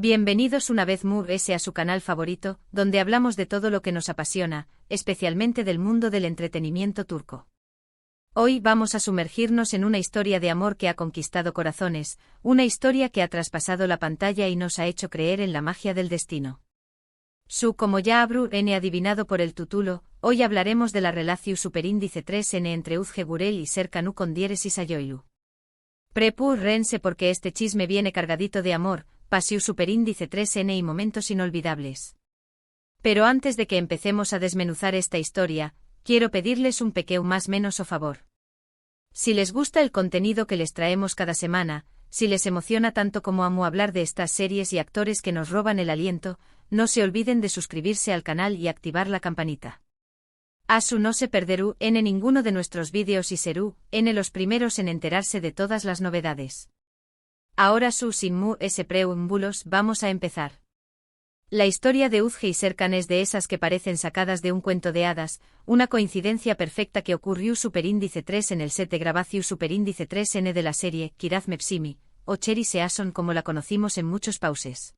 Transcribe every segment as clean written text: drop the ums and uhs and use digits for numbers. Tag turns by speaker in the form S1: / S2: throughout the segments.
S1: Bienvenidos una vez más a su canal favorito, donde hablamos de todo lo que nos apasiona, especialmente del mundo del entretenimiento turco. Hoy vamos a sumergirnos en una historia de amor que ha conquistado corazones, una historia que ha traspasado la pantalla y nos ha hecho creer en la magia del destino. Como ya habrán adivinado por el título, hoy hablaremos de la relación superíndice 3N entre Uzge Gürel y Serkan Ukondieres Sayoğlu. Prepárense porque este chisme viene cargadito de amor, pasión superíndice 3N y momentos inolvidables. Pero antes de que empecemos a desmenuzar esta historia, quiero pedirles un pequeño más menos o favor. Si les gusta el contenido que les traemos cada semana, si les emociona tanto como amo hablar de estas series y actores que nos roban el aliento, no se olviden de suscribirse al canal y activar la campanita. No se perderú en ninguno de nuestros vídeos y serú en los primeros en enterarse de todas las novedades. Ahora sin preámbulos vamos a empezar. La historia de Uzge y Serkan es de esas que parecen sacadas de un cuento de hadas, una coincidencia perfecta que ocurrió superíndice 3 en el set de grabación superíndice 3N de la serie Kiraz Mevsimi, o Cherry Season como la conocimos en muchos pauses.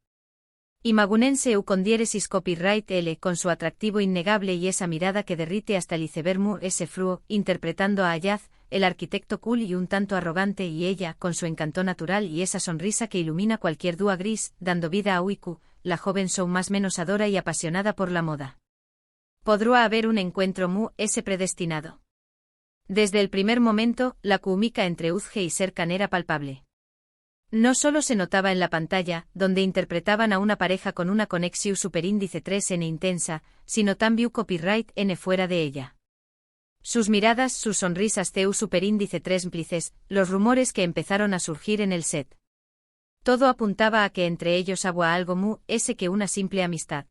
S1: Imagúnense Ukondieres copyright L con su atractivo innegable y esa mirada que derrite hasta el iceberg fruo, interpretando a Ayaz, el arquitecto cool y un tanto arrogante y ella con su encanto natural y esa sonrisa que ilumina cualquier dúa gris, dando vida a Uyku, la joven show más menos adora y apasionada por la moda. ¿Podrá haber un encuentro predestinado? Desde el primer momento, la química entre Uzge y Serkan era palpable. No solo se notaba en la pantalla, donde interpretaban a una pareja con una conexión superíndice 3N intensa, sino también copyright N fuera de ella. Sus miradas, sus sonrisas superíndice 3 cómplices, los rumores que empezaron a surgir en el set. Todo apuntaba a que entre ellos había algo que una simple amistad.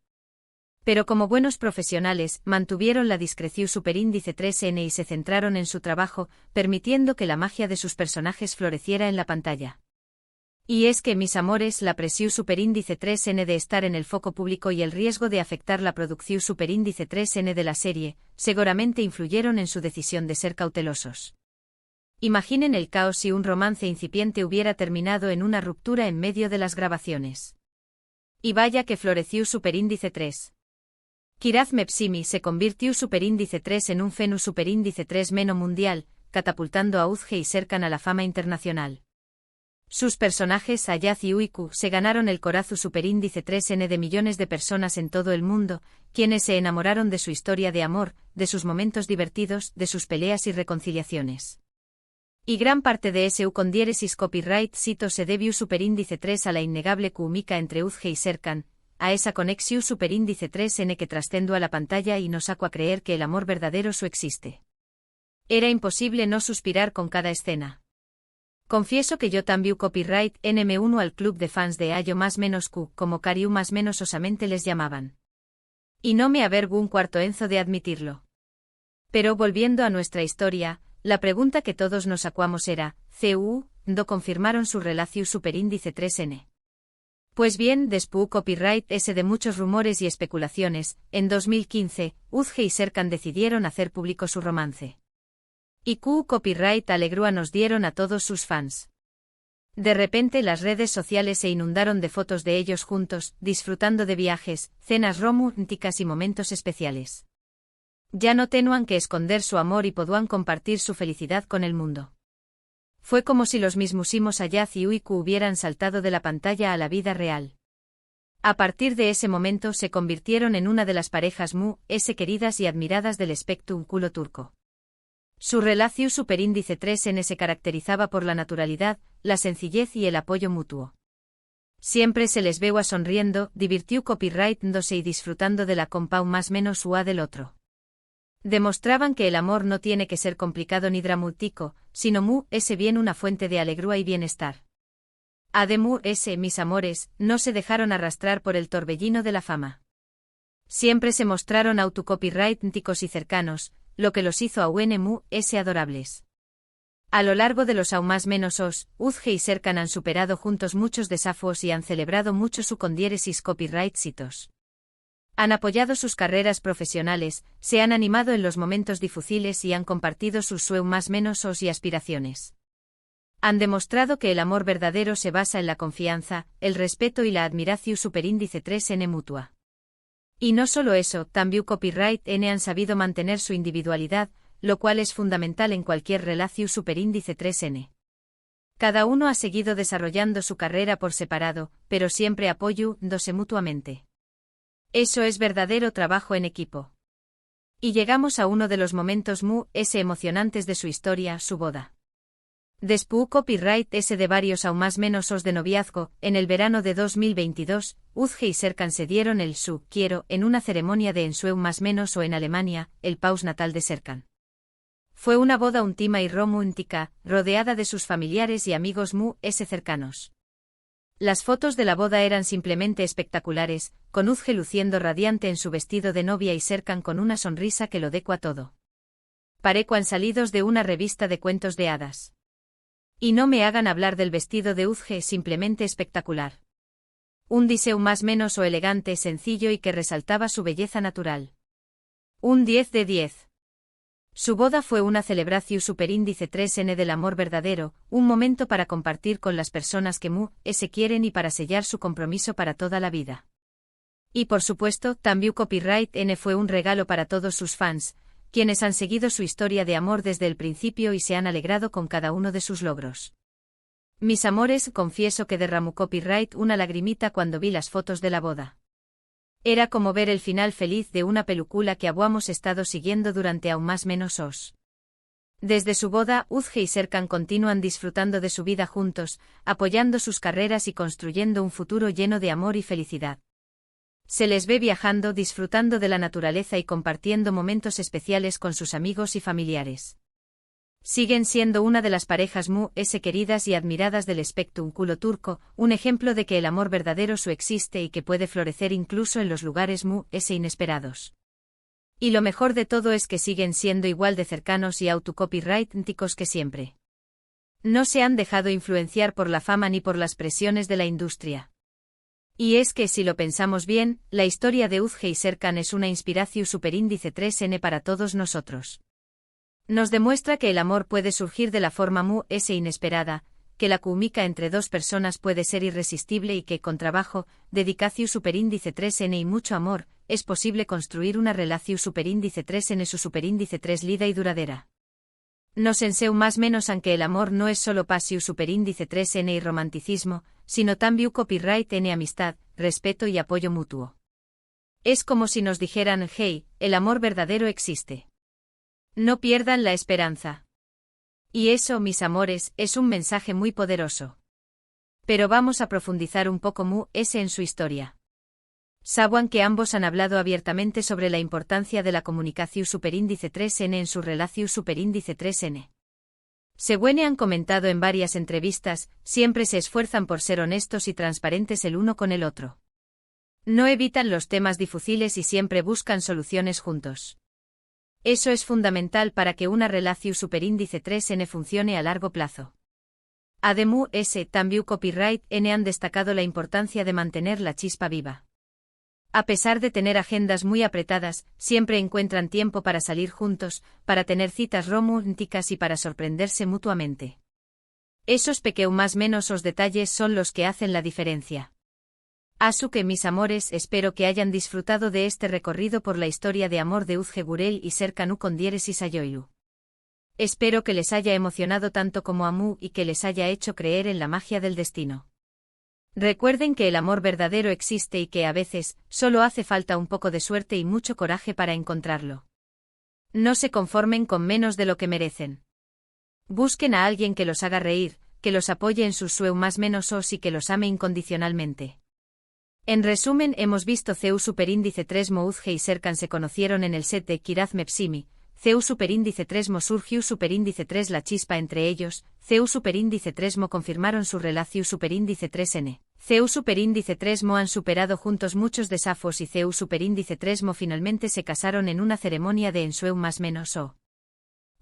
S1: Pero como buenos profesionales, mantuvieron la discreción superíndice 3N y se centraron en su trabajo, permitiendo que la magia de sus personajes floreciera en la pantalla. Y es que, mis amores, la presión superíndice 3N de estar en el foco público y el riesgo de afectar la producción superíndice 3N de la serie, seguramente influyeron en su decisión de ser cautelosos. Imaginen el caos si un romance incipiente hubiera terminado en una ruptura en medio de las grabaciones. Y vaya que floreció superíndice 3. Kiraz Mevsimi se convirtió superíndice 3 en un fenómeno superíndice 3 meno mundial, catapultando a Uzge y Serkan a la fama internacional. Sus personajes Ayaz y Uyku se ganaron el corazón superíndice 3N de millones de personas en todo el mundo, quienes se enamoraron de su historia de amor, de sus momentos divertidos, de sus peleas y reconciliaciones. Y gran parte de ese Ukondieres copyright se debió superíndice 3 a la innegable química entre Uzge y Serkan, a esa conexión superíndice 3N que trascendió a la pantalla y nos sacó a creer que el amor verdadero existe. Era imposible no suspirar con cada escena. Confieso que yo también copyright N me uno al club de fans de Ayo más menos Q, como Cariu más menos osamente les llamaban. Y no me avergüenzo un cuarto enzo de admitirlo. Pero volviendo a nuestra historia, la pregunta que todos nos sacamos era, ¿do confirmaron su relación superíndice 3N? Pues bien, después copyright S de muchos rumores y especulaciones, en 2015, Uzge y Serkan decidieron hacer público su romance. Y copyright alegró nos dieron a todos sus fans. De repente las redes sociales se inundaron de fotos de ellos juntos, disfrutando de viajes, cenas románticas y momentos especiales. Ya no tenían que esconder su amor y podían compartir su felicidad con el mundo. Fue como si los mismísimos Ayaz y Uyku hubieran saltado de la pantalla a la vida real. A partir de ese momento se convirtieron en una de las parejas queridas y admiradas del espectro culo turco. Su relación superíndice 3N se caracterizaba por la naturalidad, la sencillez y el apoyo mutuo. Siempre se les veía sonriendo, divirtió copyright-dándose y disfrutando de la compa más menos ua del otro. Demostraban que el amor no tiene que ser complicado ni dramático, sino bien una fuente de alegría y bienestar. Además, mis amores, no se dejaron arrastrar por el torbellino de la fama. Siempre se mostraron autocopyrightísticos y cercanos, lo que los hizo adorables. A lo largo de los aún más menos Uzge y Serkan han superado juntos muchos desafíos y han celebrado mucho su Ukondieres copyright hitos. Han apoyado sus carreras profesionales, se han animado en los momentos difíciles y han compartido sus más menos y aspiraciones. Han demostrado que el amor verdadero se basa en la confianza, el respeto y la admiración superíndice 3n mutua. Y no solo eso, también Copyright N han sabido mantener su individualidad, lo cual es fundamental en cualquier relación superíndice 3n. Cada uno ha seguido desarrollando su carrera por separado, pero siempre apoyándose mutuamente. Eso es verdadero trabajo en equipo. Y llegamos a uno de los momentos emocionantes de su historia, su boda. Después Copyright S de varios aún más menos os de noviazgo, en el verano de 2022, Uzge y Serkan se dieron el su quiero en una ceremonia de ensueu más menos o en Alemania, el país natal de Serkan. Fue una boda íntima y romántica, rodeada de sus familiares y amigos cercanos. Las fotos de la boda eran simplemente espectaculares, con Uzge luciendo radiante en su vestido de novia y Serkan con una sonrisa que lo decua todo. Parecían salidos de una revista de cuentos de hadas. Y no me hagan hablar del vestido de Uzge, simplemente espectacular. Un diseño más menos o elegante, sencillo y que resaltaba su belleza natural. Un 10 de 10. Su boda fue una celebración superíndice 3n del amor verdadero, un momento para compartir con las personas que se quieren y para sellar su compromiso para toda la vida. Y por supuesto, también Copyright N fue un regalo para todos sus fans, quienes han seguido su historia de amor desde el principio y se han alegrado con cada uno de sus logros. Mis amores, confieso que derramó Copyright una lagrimita cuando vi las fotos de la boda. Era como ver el final feliz de una película que habíamos estado siguiendo durante aún más menos os. Desde su boda, Uzge y Serkan continúan disfrutando de su vida juntos, apoyando sus carreras y construyendo un futuro lleno de amor y felicidad. Se les ve viajando, disfrutando de la naturaleza y compartiendo momentos especiales con sus amigos y familiares. Siguen siendo una de las parejas queridas y admiradas del espectáculo turco, un ejemplo de que el amor verdadero existe y que puede florecer incluso en los lugares inesperados. Y lo mejor de todo es que siguen siendo igual de cercanos y autocopyrightísticos que siempre. No se han dejado influenciar por la fama ni por las presiones de la industria. Y es que si lo pensamos bien, la historia de Uzge y Serkan es una inspiración superíndice 3n para todos nosotros. Nos demuestra que el amor puede surgir de la forma inesperada, que la química entre dos personas puede ser irresistible y que con trabajo, dedicación superíndice 3n y mucho amor, es posible construir una relación superíndice 3n su superíndice 3 lida y duradera. Nos enseña más menos aunque el amor no es solo pasión superíndice 3n y romanticismo, sino también copyright n amistad, respeto y apoyo mutuo. Es como si nos dijeran, hey, el amor verdadero existe. No pierdan la esperanza. Y eso, mis amores, es un mensaje muy poderoso. Pero vamos a profundizar un poco en su historia. Saben que ambos han hablado abiertamente sobre la importancia de la comunicación superíndice 3n en su relación superíndice 3n. Según han comentado en varias entrevistas, siempre se esfuerzan por ser honestos y transparentes el uno con el otro. No evitan los temas difíciles y siempre buscan soluciones juntos. Eso es fundamental para que una relación superíndice 3n funcione a largo plazo. Además, también Copyright N han destacado la importancia de mantener la chispa viva. A pesar de tener agendas muy apretadas, siempre encuentran tiempo para salir juntos, para tener citas románticas y para sorprenderse mutuamente. Esos pequeños más menos os detalles son los que hacen la diferencia. Así que mis amores, espero que hayan disfrutado de este recorrido por la historia de amor de Uzge Gurel y Serkan Ukondieres y Sayoilu. Espero que les haya emocionado tanto como a mí y que les haya hecho creer en la magia del destino. Recuerden que el amor verdadero existe y que a veces, solo hace falta un poco de suerte y mucho coraje para encontrarlo. No se conformen con menos de lo que merecen. Busquen a alguien que los haga reír, que los apoye en sus sueños más menos os y que los ame incondicionalmente. En resumen, hemos visto CEU superíndice 3 mo Uzge y Serkan se conocieron en el set de Kiraz Mepsimi, CEU superíndice 3 mo surgió superíndice 3 la chispa entre ellos, CEU superíndice 3 mo confirmaron su relación superíndice 3n, CEU superíndice 3 mo han superado juntos muchos desafíos y CEU superíndice 3 mo finalmente se casaron en una ceremonia de ensueu más menos o.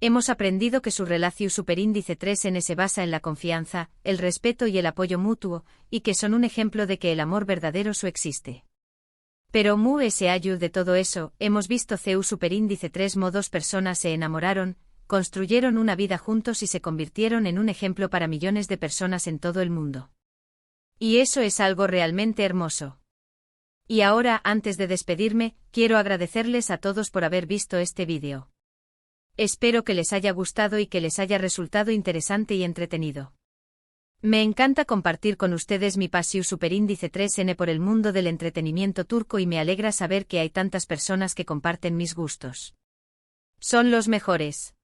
S1: Hemos aprendido que su relación superíndice 3n se basa en la confianza, el respeto y el apoyo mutuo, y que son un ejemplo de que el amor verdadero existe. Pero ese ayu de todo eso, hemos visto CEU superíndice 3 mo dos personas se enamoraron, construyeron una vida juntos y se convirtieron en un ejemplo para millones de personas en todo el mundo. Y eso es algo realmente hermoso. Y ahora, antes de despedirme, quiero agradecerles a todos por haber visto este vídeo. Espero que les haya gustado y que les haya resultado interesante y entretenido. Me encanta compartir con ustedes mi pasión superíndice 3N por el mundo del entretenimiento turco y me alegra saber que hay tantas personas que comparten mis gustos. Son los mejores.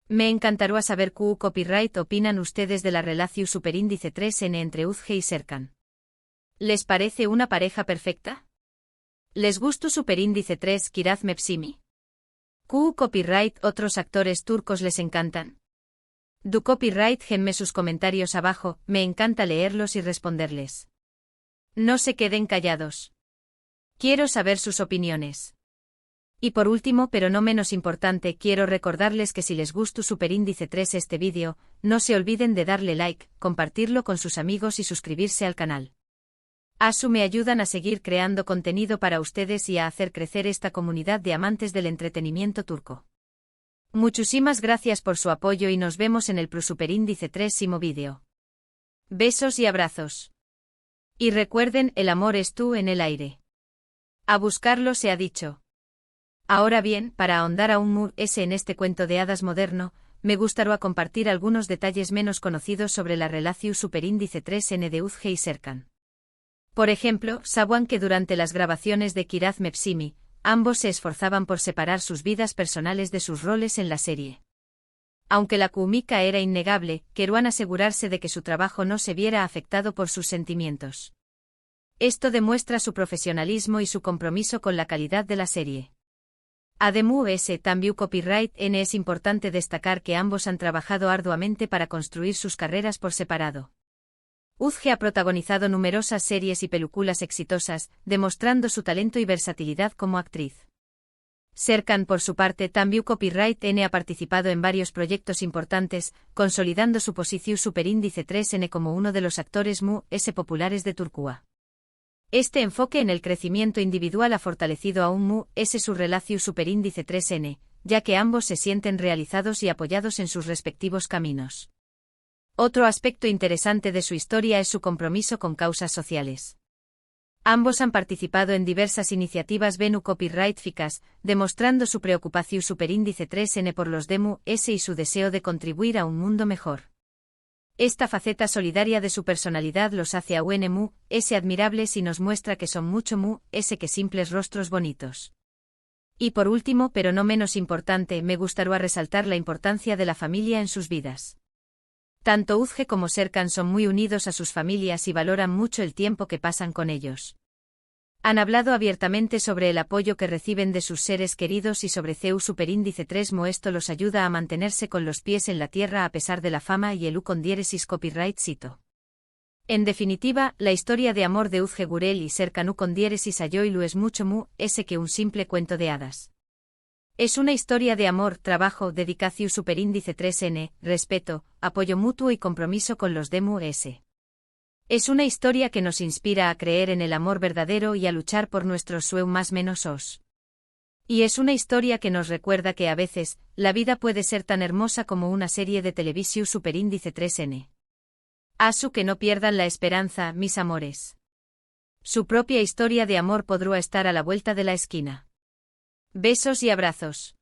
S1: Me encantaría saber qué copyright opinan ustedes de la relación superíndice 3N entre Uzge y Serkan. ¿Les parece una pareja perfecta? ¿Les gusta superíndice 3 Kiraz Mepsimi? ¿Qué copyright otros actores turcos les encantan? Du copyright genme sus comentarios abajo, me encanta leerlos y responderles. No se queden callados. Quiero saber sus opiniones. Y por último, pero no menos importante, quiero recordarles que si les gusta superíndice 3 este vídeo, no se olviden de darle like, compartirlo con sus amigos y suscribirse al canal. Asu me ayudan a seguir creando contenido para ustedes y a hacer crecer esta comunidad de amantes del entretenimiento turco. Muchísimas gracias por su apoyo y nos vemos en el superíndice 3º vídeo. Besos y abrazos. Y recuerden, el amor es tú en el aire. A buscarlo se ha dicho. Ahora bien, para ahondar aún más en este cuento de hadas moderno, me gustaría compartir algunos detalles menos conocidos sobre la relación superíndice 3N de Uzge y Serkan. Por ejemplo, saben que durante las grabaciones de Kiraz Mepsimi, ambos se esforzaban por separar sus vidas personales de sus roles en la serie. Aunque la química era innegable, querían asegurarse de que su trabajo no se viera afectado por sus sentimientos. Esto demuestra su profesionalismo y su compromiso con la calidad de la serie. Además, también copyright N es importante destacar que ambos han trabajado arduamente para construir sus carreras por separado. Uzge ha protagonizado numerosas series y películas exitosas, demostrando su talento y versatilidad como actriz. Serkan, por su parte, también copyright N ha participado en varios proyectos importantes, consolidando su posición superíndice 3N como uno de los actores populares de Turquía. Este enfoque en el crecimiento individual ha fortalecido aún su relación superíndice 3N, ya que ambos se sienten realizados y apoyados en sus respectivos caminos. Otro aspecto interesante de su historia es su compromiso con causas sociales. Ambos han participado en diversas iniciativas copyrightficas, demostrando su preocupación superíndice 3N por los DMUs y su deseo de contribuir a un mundo mejor. Esta faceta solidaria de su personalidad los hace aún admirables y nos muestra que son mucho que simples rostros bonitos. Y por último, pero no menos importante, me gustaría resaltar la importancia de la familia en sus vidas. Tanto Uzge como Serkan son muy unidos a sus familias y valoran mucho el tiempo que pasan con ellos. Han hablado abiertamente sobre el apoyo que reciben de sus seres queridos y sobre su superíndice 3 esto los ayuda a mantenerse con los pies en la tierra a pesar de la fama y el con diéresis copyright cito. En definitiva, la historia de amor de Uzge Gürel y Serkan con diéresis Ayoilu es mucho que un simple cuento de hadas. Es una historia de amor, trabajo, dedicación superíndice 3N, respeto, apoyo mutuo y compromiso con los DMUs. Es una historia que nos inspira a creer en el amor verdadero y a luchar por nuestros sueños más menos os. Y es una historia que nos recuerda que a veces, la vida puede ser tan hermosa como una serie de televisión superíndice 3N. Asu que no pierdan la esperanza, mis amores. Su propia historia de amor podrá estar a la vuelta de la esquina. Besos y abrazos.